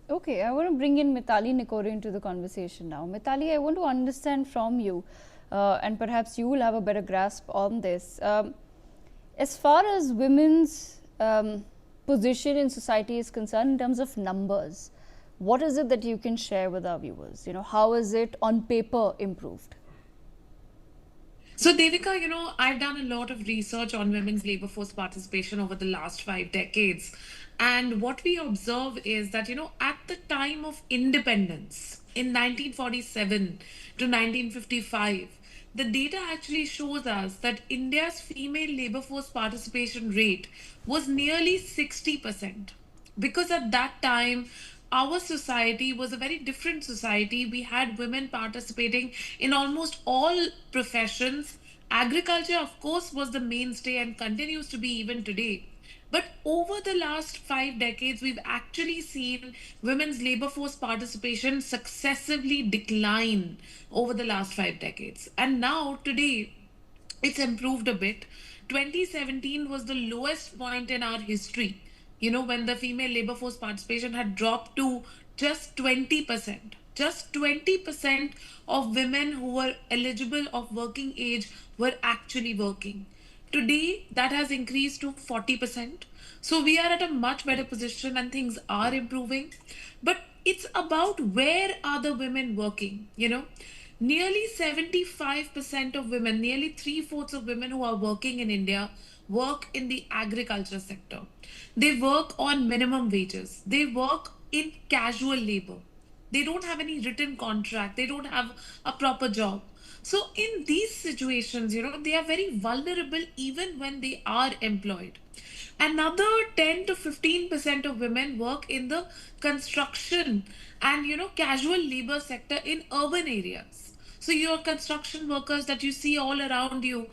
Okay, I want to bring in Mitali Nikore into the conversation now. Mitali, I want to understand from you, and perhaps you will have a better grasp on this. As far as women's position in society is concerned, in terms of numbers, what is it that you can share with our viewers? How is it on paper improved? So, Devika, I've done a lot of research on women's labor force participation over the last 5 decades. And what we observe is that, at the time of independence in 1947 to 1955, the data actually shows us that India's female labor force participation rate was nearly 60%, because at that time our society was a very different society. We had women participating in almost all professions. Agriculture, of course, was the mainstay and continues to be even today. But over the last 5 decades, we've actually seen women's labor force participation successively decline over the last 5 decades. And now, today, it's improved a bit. 2017 was the lowest point in our history, when the female labor force participation had dropped to just 20%. Just 20% of women who were eligible of working age were actually working. Today, that has increased to 40%. So we are at a much better position and things are improving. But it's about where are the women working. Nearly 75% of women, nearly three-fourths of women who are working in India work in the agriculture sector. They work on minimum wages. They work in casual labor. They don't have any written contract. They don't have a proper job. So in these situations, they are very vulnerable even when they are employed. Another 10 to 15% of women work in the construction and casual labor sector in urban areas. So your construction workers that you see all around you,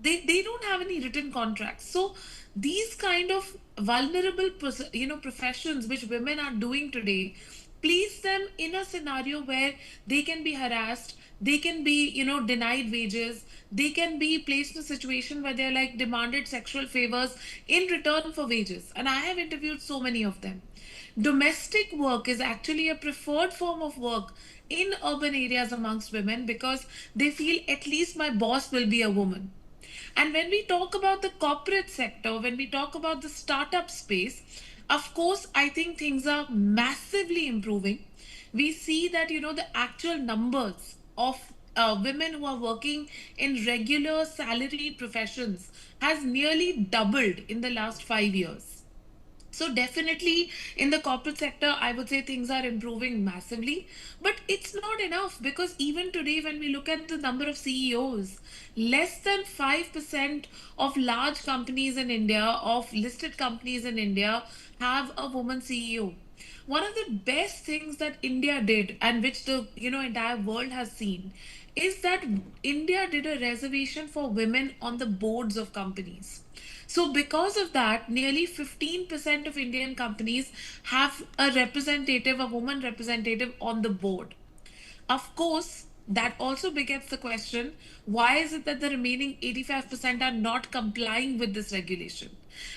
they don't have any written contracts. So these kind of vulnerable professions which women are doing today, place them in a scenario where they can be harassed, they can be denied wages, they can be placed in a situation where they're like demanded sexual favors in return for wages. And I have interviewed so many of them. Domestic work is actually a preferred form of work in urban areas amongst women, because they feel at least my boss will be a woman. And when we talk about the corporate sector, when we talk about the startup space, of course, I think things are massively improving. We see that, the actual numbers of women who are working in regular salaried professions has nearly doubled in the last 5 years. So definitely in the corporate sector, I would say things are improving massively, but it's not enough, because even today, when we look at the number of CEOs, less than 5% of large companies in India, of listed companies in India, have a woman CEO. One of the best things that India did, and which the entire world has seen, is that India did a reservation for women on the boards of companies. So, because of that, nearly 15% of Indian companies have a representative, a woman representative on the board. Of course, that also begets the question, why is it that the remaining 85% are not complying with this regulation?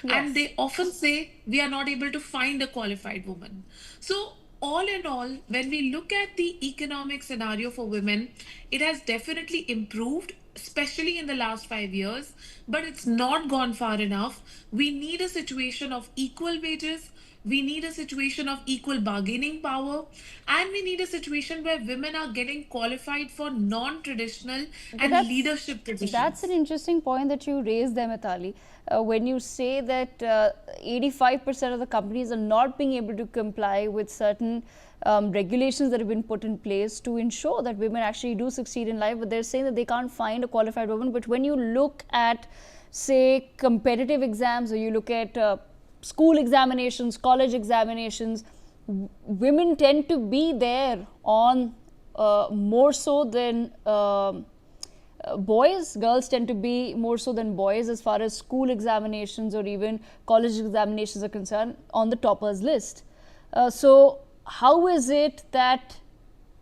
And Yes. they often say, we are not able to find a qualified woman. So, all in all, when we look at the economic scenario for women, it has definitely improved, especially in the last 5 years, but it's not gone far enough. We need a situation of equal wages. We need a situation of equal bargaining power, and we need a situation where women are getting qualified for non traditional But and that's leadership that's an positions. interesting point that you raised there, Mitali. When you say that 85% of the companies are not being able to comply with certain regulations that have been put in place to ensure that women actually do succeed in life, but they're saying that they can't find a qualified woman. But when you look at, say, competitive exams, or you look at school examinations, college examinations, women tend to be there on more so than boys. Girls tend to be more so than boys as far as school examinations or even college examinations are concerned on the toppers list. So, how is it that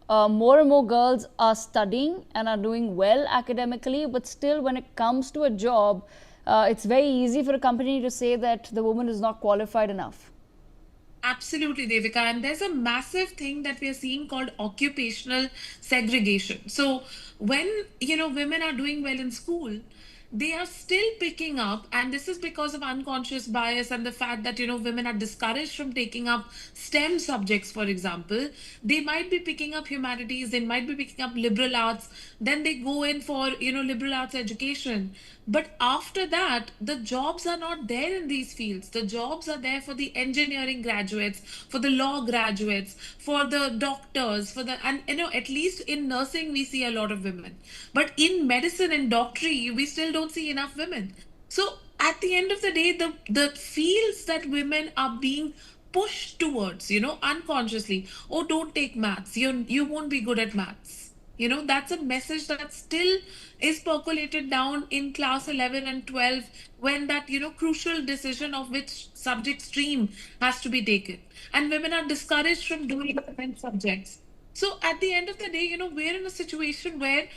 more and more girls are studying and are doing well academically, but still, when it comes to a job, it's very easy for a company to say that the woman is not qualified enough? Absolutely, Devika. And there's a massive thing that we are seeing called occupational segregation. So when, women are doing well in school, they are still picking up, and this is because of unconscious bias and the fact that, women are discouraged from taking up STEM subjects, for example. They might be picking up humanities, they might be picking up liberal arts, then they go in for, liberal arts education. But after that, the jobs are not there in these fields. The jobs are there for the engineering graduates, for the law graduates, for the doctors, and at least in nursing, we see a lot of women. But in medicine and doctorate, we still don't see enough women. So at the end of the day, the fields that women are being pushed towards, unconsciously, oh, don't take maths. You won't be good at maths. That's a message that still is percolated down in class 11 and 12, when that, crucial decision of which subject stream has to be taken. And women are discouraged from doing different subjects. So at the end of the day, we're in a situation where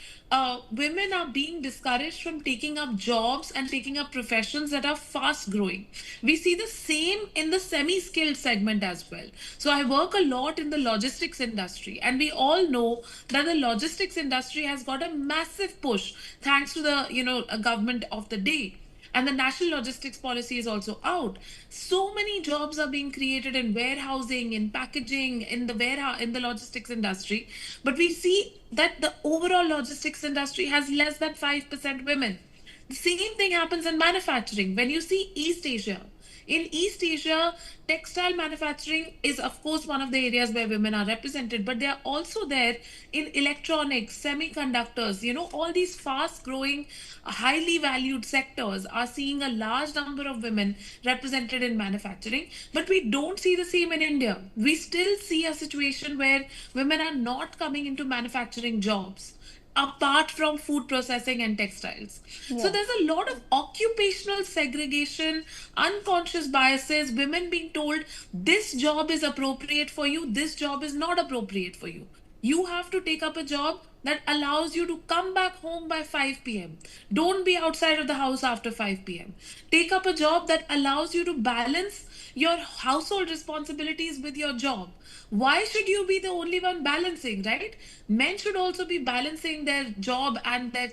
women are being discouraged from taking up jobs and taking up professions that are fast growing. We see the same in the semi skilled segment as well. So I work a lot in the logistics industry, and we all know that the logistics industry has got a massive push thanks to the, government of the day, and the national logistics policy is also out. So many jobs are being created in warehousing, in packaging, in the warehouse, in the logistics industry, but we see that the overall logistics industry has less than 5% women. The same thing happens in manufacturing. When you see East Asia, in East Asia, textile manufacturing is, of course, one of the areas where women are represented, but they are also there in electronics, semiconductors. All these fast growing, highly valued sectors are seeing a large number of women represented in manufacturing. But we don't see the same in India. We still see a situation where women are not coming into manufacturing jobs apart from food processing and textiles. So Yeah. there's a lot of occupational segregation, unconscious biases, women being told this job is appropriate for you, this job is not appropriate for you. You have to take up a job that allows you to come back home by 5 p.m. Don't be outside of the house after 5 p.m. Take up a job that allows you to balance your household responsibilities with your job. Why should you be the only one balancing, right? Men should also be balancing their job and their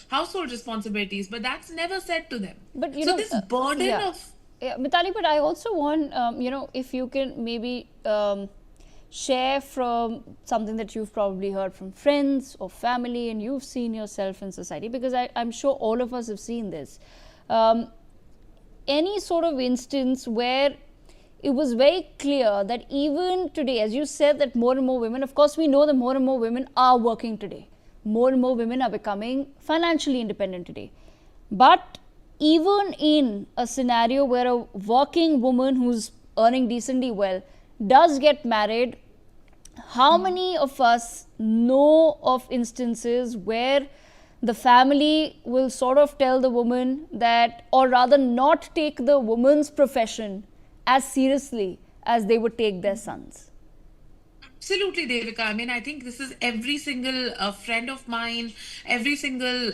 household responsibilities, but that's never said to them. But So this burden yeah, of yeah, Mitali. But I also want, if you can maybe share from something that you've probably heard from friends or family, and you've seen yourself in society, because I'm sure all of us have seen this. Um, any sort of instance where it was very clear that even today, as you said, that more and more women, of course, we know that more and more women are working today. More and more women are becoming financially independent today. But even in a scenario where a working woman who's earning decently well does get married, how many of us know of instances where the family will sort of tell the woman that, or rather not take the woman's profession as seriously as they would take their sons? Absolutely, Devika. I mean, I think this is every single friend of mine, every single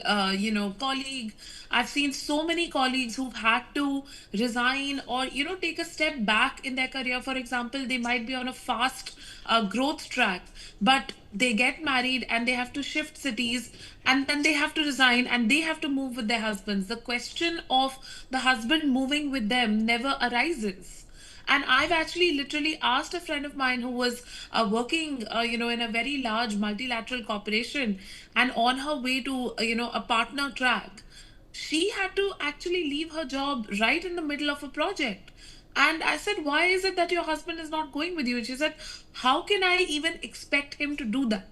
colleague. I've seen so many colleagues who've had to resign or take a step back in their career. For example, they might be on a fast growth track, but they get married and they have to shift cities, and then they have to resign and they have to move with their husbands. The question of the husband moving with them never arises. And I've actually literally asked a friend of mine who was working, in a very large multilateral corporation, and on her way to, a partner track, she had to actually leave her job right in the middle of a project. And I said, why is it that your husband is not going with you? And she said, how can I even expect him to do that?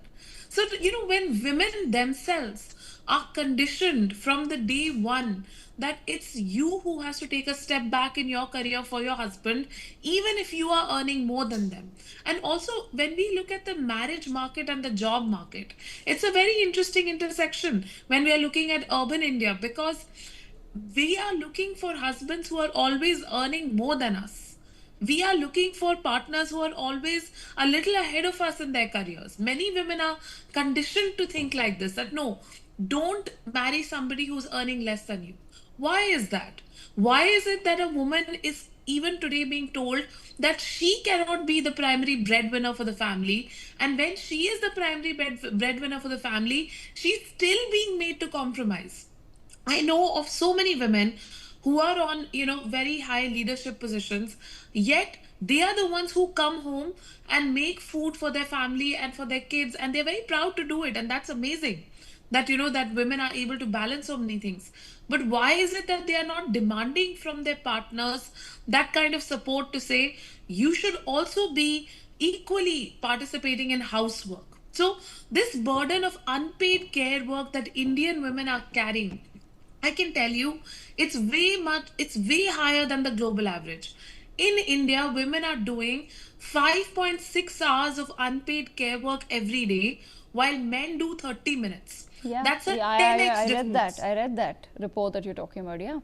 So, when women themselves are conditioned from the day one that it's you who has to take a step back in your career for your husband, even if you are earning more than them. And also, when we look at the marriage market and the job market, it's a very interesting intersection when we are looking at urban India, because we are looking for husbands who are always earning more than us. We are looking for partners who are always a little ahead of us in their careers. Many women are conditioned to think like this, that no, don't marry somebody who's earning less than you. Why is that? Why is it that a woman is even today being told that she cannot be the primary breadwinner for the family. And when she is the primary breadwinner for the family, she's still being made to compromise. I know of so many women who are on, very high leadership positions, yet they are the ones who come home and make food for their family and for their kids, and they're very proud to do it. And that's amazing that, that women are able to balance so many things. But why is it that they are not demanding from their partners that kind of support to say, you should also be equally participating in housework? So, this burden of unpaid care work that Indian women are carrying, I can tell you, it's way higher than the global average. In India, women are doing 5.6 hours of unpaid care work every day, while men do 30 minutes. Yeah, That's a yeah, 10x I read that. difference. I read that report that you're talking about. Yeah.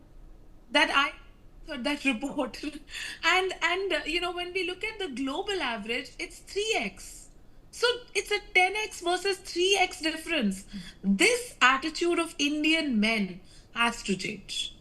That I heard that report. And when we look at the global average, it's 3x. So it's a 10x versus 3x difference. This attitude of Indian men has to change.